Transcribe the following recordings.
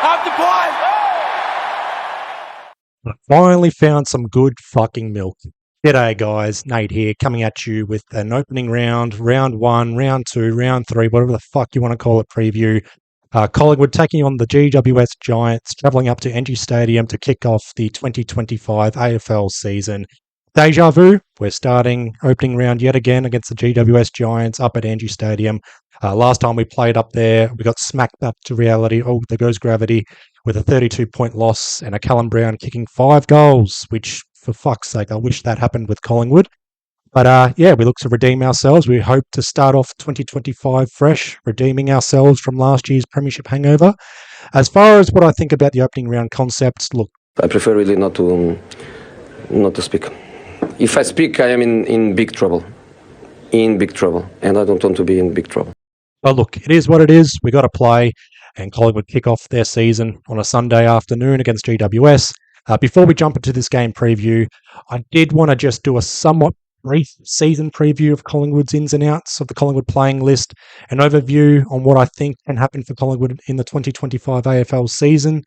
Up the pipe! I finally found some good fucking milk. G'day guys, Nate here, coming at you with an opening round, round 1, round 2, round 3, whatever the fuck you want to call it, preview. Collingwood taking on the GWS Giants, travelling up to Engie Stadium to kick off the 2025 AFL season. Deja vu, we're starting opening round yet again against the GWS Giants up at Engie Stadium. Last time we played up there, we got smacked back to reality. Oh, there goes gravity, with a 32-point loss and a Callum Brown kicking 5 goals, which, for fuck's sake, I wish that happened with Collingwood. But yeah, we look to redeem ourselves. We hope to start off 2025 fresh, redeeming ourselves from last year's premiership hangover. As far as what I think about the opening round concepts, look, I prefer really not to speak. If I speak, I am in big trouble. In big trouble. And I don't want to be in big trouble. Well, look, it is what it is. We got to play, and Collingwood kick off their season on a Sunday afternoon against GWS. Before we jump into this game preview, I did want to just do a somewhat brief season preview of Collingwood's ins and outs of the Collingwood playing list, an overview on what I think can happen for Collingwood in the 2025 AFL season,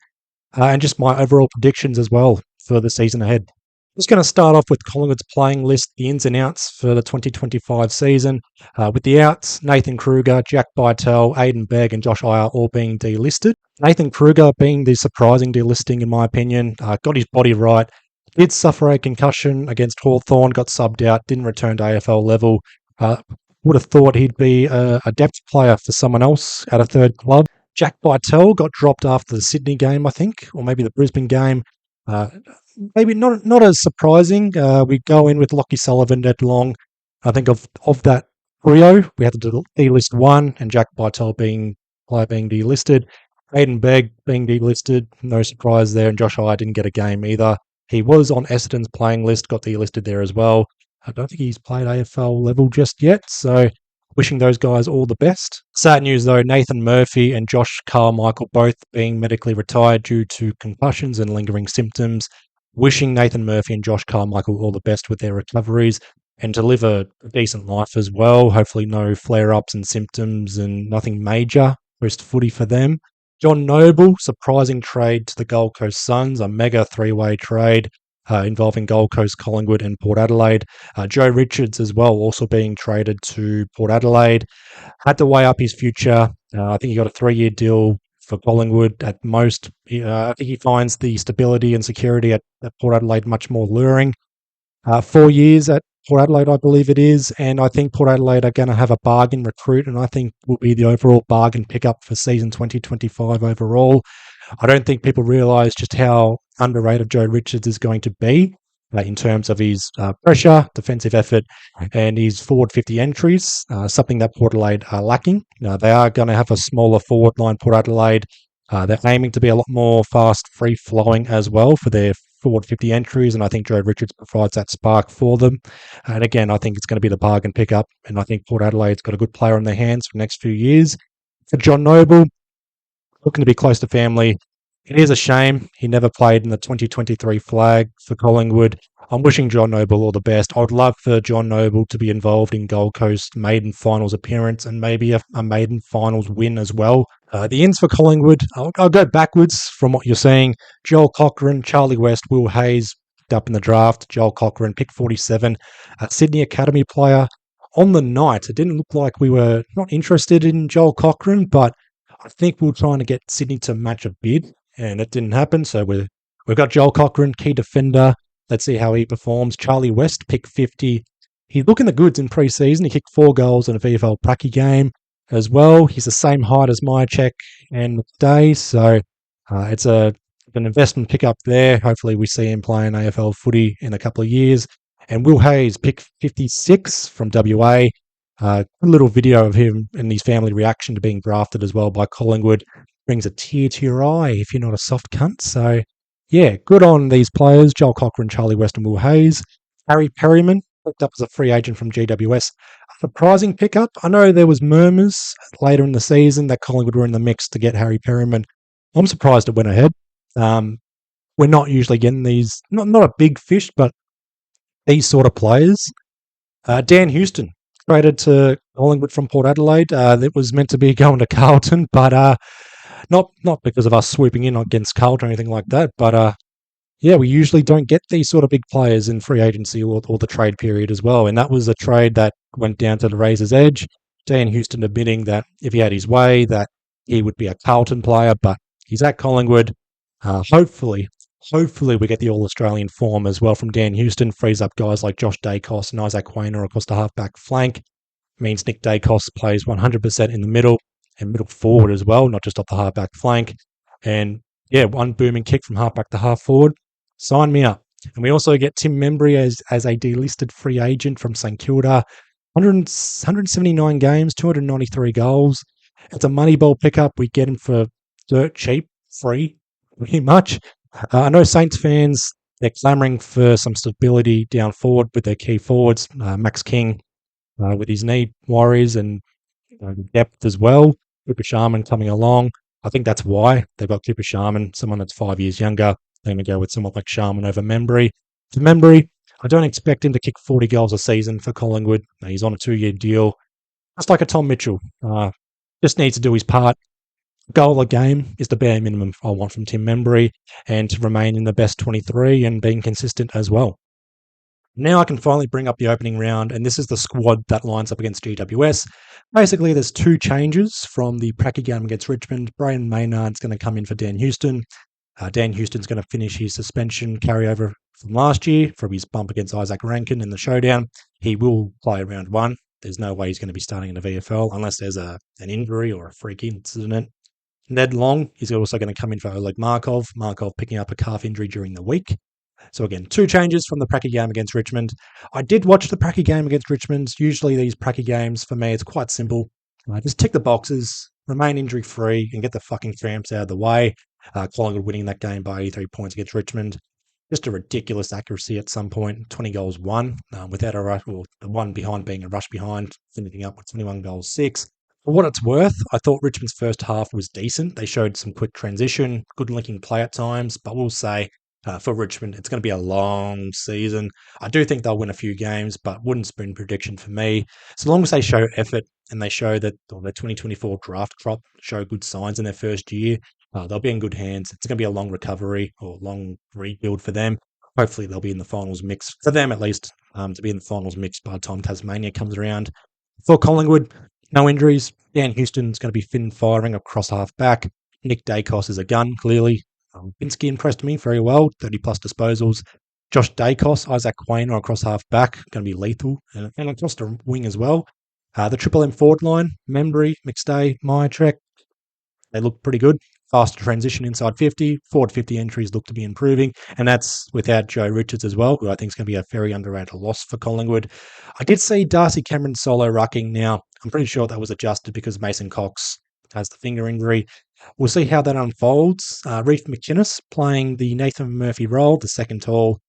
and just my overall predictions as well for the season ahead. I'm just going to start off with Collingwood's playing list, the ins and outs for the 2025 season. With the outs, Nathan Kruger, Jack Bytel, Aiden Begg and Josh Iyer all being delisted. Nathan Kruger being the surprising delisting in my opinion, got his body right, did suffer a concussion against Hawthorn, got subbed out, didn't return to AFL level. Would have thought he'd be a depth player for someone else at a third club. Jack Bytel got dropped after the Sydney game, I think, or maybe the Brisbane game. Maybe not as surprising. We go in with Lockie Sullivan, Ned Long. I think of that trio, we had to delist one, and Jack Bytel being delisted. Aiden Begg being delisted, no surprise there, and Josh Iyer didn't get a game either. He was on Essendon's playing list, got delisted there as well. I don't think he's played AFL level just yet, so wishing those guys all the best. Sad news though, Nathan Murphy and Josh Carmichael both being medically retired due to concussions and lingering symptoms. Wishing Nathan Murphy and Josh Carmichael all the best with their recoveries and to live a decent life as well. Hopefully no flare-ups and symptoms and nothing major post-footy for them. John Noble, surprising trade to the Gold Coast Suns, a mega three-way trade involving Gold Coast, Collingwood and Port Adelaide. Joe Richards as well, also being traded to Port Adelaide. Had to weigh up his future. I think he got a 3-year deal for Collingwood at most. I think he finds the stability and security at Port Adelaide much more luring. 4 years at Port Adelaide, I believe it is, and I think Port Adelaide are going to have a bargain recruit, and I think will be the overall bargain pickup for season 2025 overall. I don't think people realise just how underrated Joe Richards is going to be in terms of his pressure, defensive effort, and his forward 50 entries, something that Port Adelaide are lacking. They are going to have a smaller forward line, Port Adelaide. They're aiming to be a lot more fast, free-flowing as well for their forward 50 entries, and I think Joe Richards provides that spark for them. And again, I think it's going to be the bargain pickup, and I think Port Adelaide's got a good player on their hands for the next few years. For John Noble, looking to be close to family. It is a shame he never played in the 2023 flag for Collingwood. I'm wishing John Noble all the best. I would love for John Noble to be involved in Gold Coast maiden finals appearance and maybe a maiden finals win as well. The ins for Collingwood, I'll go backwards from what you're saying. Joel Cochran, Charlie West, Will Hayes picked up in the draft. Joel Cochran, pick 47, a Sydney Academy player. On the night, it didn't look like we were not interested in Joel Cochran, but I think we were trying to get Sydney to match a bid, and it didn't happen. So we've got Joel Cochran, key defender. Let's see how he performs. Charlie West, pick 50. He's looking the goods in pre-season. He kicked 4 goals in a VFL Pracky game as well. He's the same height as Myercheck and McDay, so it's an investment pick up there. Hopefully we see him playing AFL footy in a couple of years. And Will Hayes, pick 56 from WA. A little video of him and his family reaction to being drafted as well by Collingwood. Brings a tear to your eye if you're not a soft cunt. So, yeah, good on these players, Joel Cochran, Charlie West and Will Hayes. Harry Perryman, picked up as a free agent from GWS. A surprising pickup. I know there was murmurs later in the season that Collingwood were in the mix to get Harry Perryman. I'm surprised it went ahead. We're not usually getting these, not a big fish, but these sort of players. Dan Houston, traded to Collingwood from Port Adelaide. That was meant to be going to Carlton, but Not because of us swooping in against Carlton or anything like that, but yeah, we usually don't get these sort of big players in free agency or the trade period as well. And that was a trade that went down to the razor's edge. Dan Houston admitting that if he had his way, that he would be a Carlton player, but he's at Collingwood. Hopefully, we get the All-Australian form as well from Dan Houston, frees up guys like Josh Dacos and Isaac Quaynor across the halfback flank. Means Nick Dacos plays 100% in the middle and middle forward as well, not just off the halfback flank. And yeah, one booming kick from halfback to half forward. Sign me up. And we also get Tim Membry as a delisted free agent from St Kilda. 179 games, 293 goals. It's a Moneyball pickup. We get him for dirt cheap, free, pretty much. I know Saints fans, they're clamouring for some stability down forward with their key forwards. Max King with his knee worries and depth as well. Cooper Sharman coming along. I think that's why they've got Cooper Sharman, someone that's 5 years younger. They're going to go with someone like Sharman over Membry. For Membry, I don't expect him to kick 40 goals a season for Collingwood. He's on a 2-year deal. Just like a Tom Mitchell. Just needs to do his part. Goal a game is the bare minimum I want from Tim Membry, and to remain in the best 23 and being consistent as well. Now I can finally bring up the opening round, and this is the squad that lines up against GWS. Basically, there's 2 changes from the Pracky game against Richmond. Braden Maynard's going to come in for Dan Houston. Dan Houston's going to finish his suspension carryover from last year from his bump against Isaac Rankin in the showdown. He will play round 1. There's no way he's going to be starting in the VFL unless there's an injury or a freak incident. Ned Long is also going to come in for Oleg Markov. Markov picking up a calf injury during the week. So again, 2 changes from the Pracky game against Richmond. I did watch the Pracky game against Richmond. Usually these Pracky games, for me, it's quite simple. Just tick the boxes, remain injury-free, and get the fucking tramps out of the way. Collingwood winning that game by 83 points against Richmond. Just a ridiculous accuracy at some point. 20 goals won without a rush, or the one behind being a rush behind, finishing up with 21 goals 6. For what it's worth, I thought Richmond's first half was decent. They showed some quick transition, good linking play at times, but we'll say for Richmond, it's going to be a long season. I do think they'll win a few games, but wouldn't spin prediction for me. So long as they show effort and they show that their 2024 draft crop show good signs in their first year, they'll be in good hands. It's going to be a long recovery or long rebuild for them. Hopefully they'll be in the finals mix, for them at least, to be in the finals mix by the time Tasmania comes around. For Collingwood, no injuries. Dan Houston's going to be fit and firing across half back. Nick Dacos is a gun, clearly. Pinsky impressed me very well, 30-plus disposals. Josh Dacos, Isaac Quaynor across half back, going to be lethal. And across the wing as well. The Triple M forward line, Membry, McStay, Mytrek, they look pretty good. Faster transition inside 50. Forward 50 entries look to be improving. And that's without Joe Richards as well, who I think is going to be a very underrated loss for Collingwood. I did see Darcy Cameron solo rucking. Now, I'm pretty sure that was adjusted because Mason Cox has the finger injury. We'll see how that unfolds. Reef McInnes playing the Nathan Murphy role, the second tall.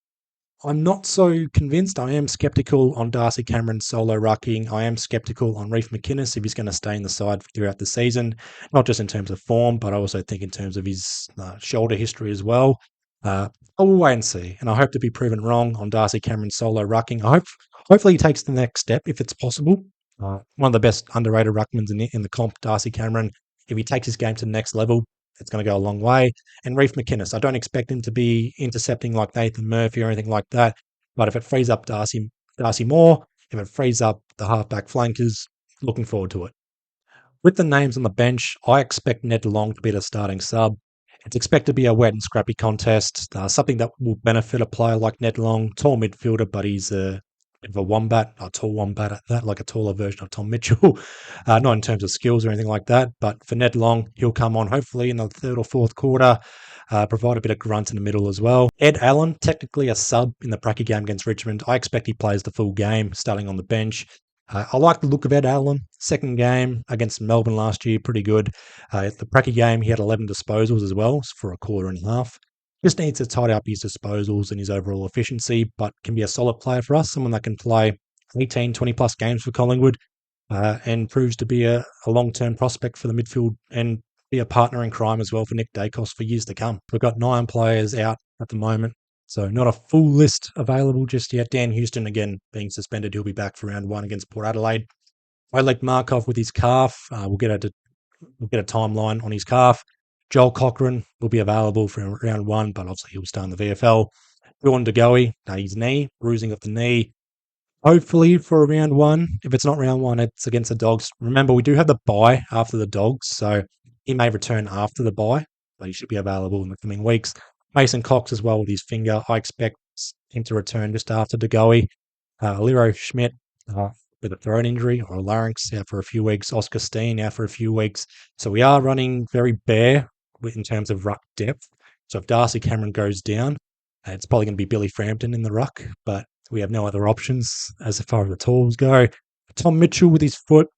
I'm not so convinced. I am sceptical on Darcy Cameron solo rucking. I am sceptical on Reef McInnes if he's going to stay in the side throughout the season, not just in terms of form, but I also think in terms of his shoulder history as well. I will wait and see, and I hope to be proven wrong on Darcy Cameron solo rucking. Hopefully he takes the next step if it's possible. One of the best underrated ruckmans in the comp, Darcy Cameron. If he takes his game to the next level, it's going to go a long way. And Reef McInnes, I don't expect him to be intercepting like Nathan Murphy or anything like that. But if it frees up Darcy Moore, if it frees up the halfback flankers, looking forward to it. With the names on the bench, I expect Ned Long to be the starting sub. It's expected to be a wet and scrappy contest, something that will benefit a player like Ned Long, tall midfielder, but he's a bit of a wombat, a tall wombat at that, like a taller version of Tom Mitchell. Not in terms of skills or anything like that, but for Ned Long, he'll come on hopefully in the 3rd or 4th quarter, provide a bit of grunt in the middle as well. Ed Allen, technically a sub in the Pracky game against Richmond. I expect he plays the full game, starting on the bench. I like the look of Ed Allen. Second game against Melbourne last year, pretty good. The Pracky game, he had 11 disposals as well for a quarter and a half. Just needs to tidy up his disposals and his overall efficiency, but can be a solid player for us, someone that can play 18, 20-plus games for Collingwood and proves to be a long-term prospect for the midfield and be a partner in crime as well for Nick Dacos for years to come. We've got 9 players out at the moment, so not a full list available just yet. Dan Houston, again, being suspended. He'll be back for round 1 against Port Adelaide. I like Markov with his calf. We'll get a timeline on his calf. Joel Cochran will be available for round 1, but obviously he'll start in the VFL. Jordan De Goey, his knee, bruising of the knee. Hopefully for round 1. If it's not round 1, it's against the Dogs. Remember, we do have the bye after the Dogs, so he may return after the bye, but he should be available in the coming weeks. Mason Cox as well with his finger. I expect him to return just after De Goey. Lero Schmidt with a throat injury or a larynx out for a few weeks. Oscar Steen out for a few weeks. So we are running very bare in terms of ruck depth. So if Darcy Cameron goes down, it's probably going to be Billy Frampton in the ruck, but we have no other options as far as the tools go. Tom Mitchell with his foot.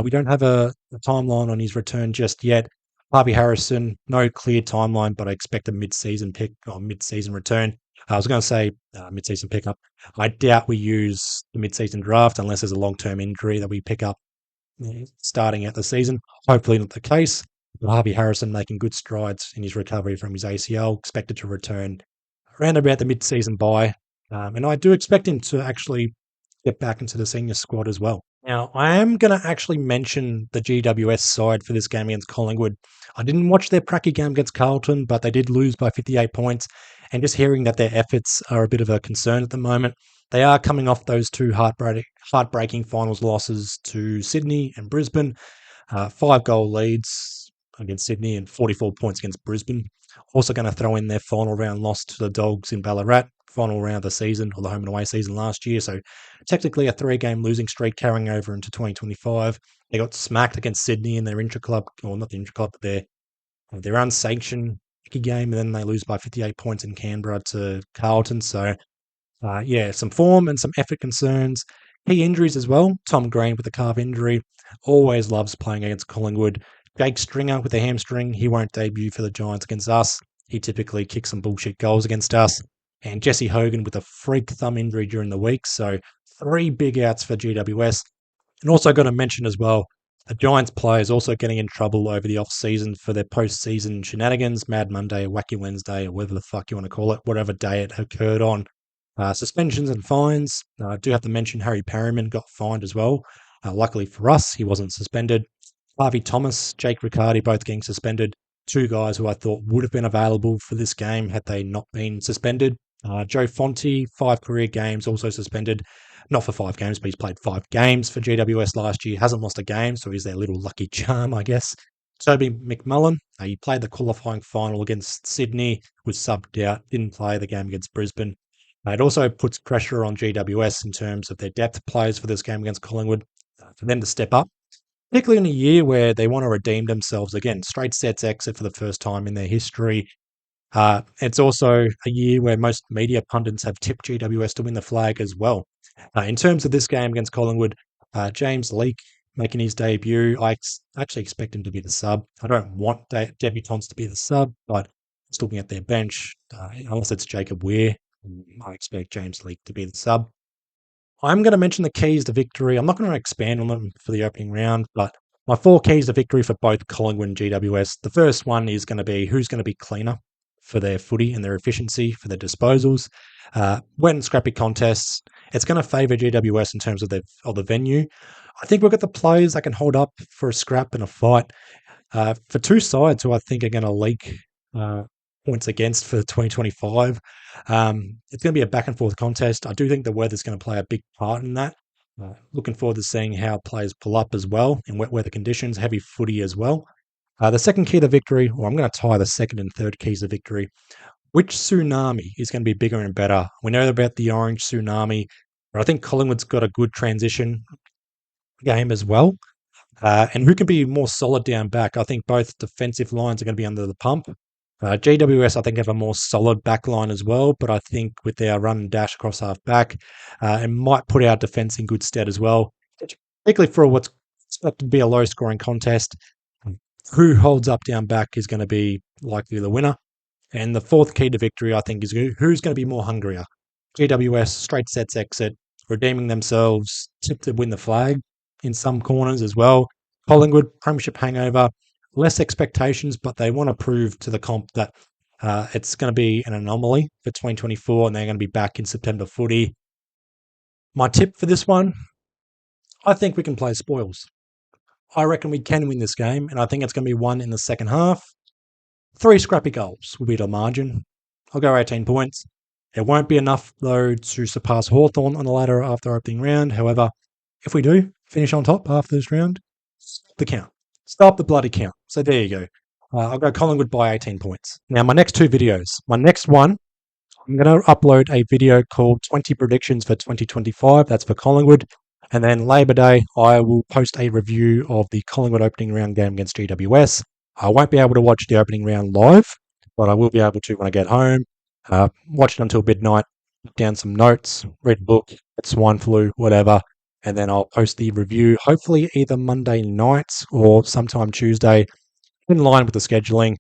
We don't have a timeline on his return just yet. Harvey Harrison, no clear timeline, but I expect a mid-season pick or mid-season return. I was going to say mid-season pickup. I doubt we use the mid-season draft unless there's a long-term injury that we pick up starting out the season. Hopefully not the case. Harvey Harrison making good strides in his recovery from his ACL, expected to return around about the mid-season bye. And I do expect him to actually get back into the senior squad as well. Now, I am going to actually mention the GWS side for this game against Collingwood. I didn't watch their pracky game against Carlton, but they did lose by 58 points. And just hearing that their efforts are a bit of a concern at the moment, they are coming off those two heartbreaking finals losses to Sydney and Brisbane. 5-goal leads against Sydney and 44 points against Brisbane. Also going to throw in their final round loss to the Dogs in Ballarat, final round of the season, or the home and away season last year. So technically a 3-game losing streak carrying over into 2025. They got smacked against Sydney in their intra-club, or not the intra-club, but their unsanctioned game, and then they lose by 58 points in Canberra to Carlton. So some form and some effort concerns. Key injuries as well. Tom Green with a calf injury. Always loves playing against Collingwood. Jake Stringer with a hamstring. He won't debut for the Giants against us. He typically kicks some bullshit goals against us. And Jesse Hogan with a freak thumb injury during the week. So 3 big outs for GWS. And also got to mention as well, the Giants players also getting in trouble over the off-season for their post-season shenanigans, Mad Monday, Wacky Wednesday, or whatever the fuck you want to call it, whatever day it occurred on. Suspensions and fines. I do have to mention Harry Perryman got fined as well. Luckily for us, he wasn't suspended. Harvey Thomas, Jake Riccardi, both getting suspended. 2 guys who I thought would have been available for this game had they not been suspended. Joe Fonte, 5 career games, also suspended. Not for 5 games, but he's played 5 games for GWS last year. Hasn't lost a game, so he's their little lucky charm, I guess. Toby McMullen, he played the qualifying final against Sydney, was subbed out, didn't play the game against Brisbane. It also puts pressure on GWS in terms of their depth players for this game against Collingwood, for them to step up, particularly in a year where they want to redeem themselves again. Straight sets exit for the first time in their history. It's also a year where most media pundits have tipped GWS to win the flag as well. In terms of this game against Collingwood, James Leake making his debut. I actually expect him to be the sub. I don't want debutants to be the sub, but just looking at their bench, unless it's Jacob Weir, I expect James Leake to be the sub. I'm going to mention the keys to victory. I'm not going to expand on them for the opening round, but my 4 keys to victory for both Collingwood and GWS. The first one is going to be who's going to be cleaner for their footy and their efficiency, for their disposals. Wet and scrappy contests, it's going to favour GWS in terms of the venue. I think we've got the players that can hold up for a scrap and a fight. For 2 sides who I think are going to leak points against for 2025. It's going to be a back and forth contest. I do think the weather's going to play a big part in that. Looking forward to seeing how players pull up as well in wet weather conditions, heavy footy as well. The second key to victory, or I'm going to tie the second and third keys to victory. Which tsunami is going to be bigger and better? We know about the orange tsunami, but I think Collingwood's got a good transition game as well. And who can be more solid down back? I think both defensive lines are going to be under the pump. GWS, I think, have a more solid back line as well, but I think with their run and dash across half back, it might put our defence in good stead as well, particularly for what's expected to be a low-scoring contest. Who holds up down back is going to be likely the winner. And the fourth key to victory, I think, is who's going to be more hungrier. GWS, straight sets exit, redeeming themselves, tipped to win the flag in some corners as well. Collingwood, premiership hangover, less expectations, but they want to prove to the comp that it's going to be an anomaly for 2024 and they're going to be back in September footy. My tip for this one, I think we can play spoils. I reckon we can win this game, and I think it's going to be won in the second half. 3 scrappy goals will be the margin. I'll go 18 points. It won't be enough, though, to surpass Hawthorn on the ladder after opening round. However, if we do finish on top after this round, stop the count. Stop the bloody count. So there you go. I'll go Collingwood by 18 points. Now, my next 2 videos. My next one, I'm going to upload a video called 20 Predictions for 2025. That's for Collingwood. And then Labor Day, I will post a review of the Collingwood opening round game against GWS. I won't be able to watch the opening round live, but I will be able to when I get home. Watch it until midnight, put down some notes, read a book, get swine flu, whatever, and then I'll post the review hopefully either Monday night or sometime Tuesday in line with the scheduling.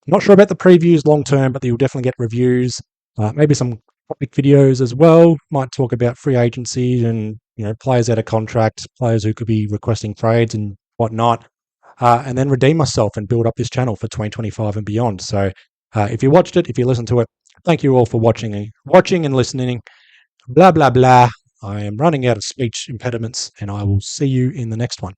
Not sure about the previews long term, but you'll definitely get reviews, maybe some topic videos as well. Might talk about free agency and players out of contract, players who could be requesting trades and whatnot, and then redeem myself and build up this channel for 2025 and beyond. So if you watched it, if you listened to it, thank you all for watching and listening. Blah, blah, blah. I am running out of speech impediments, and I will see you in the next one.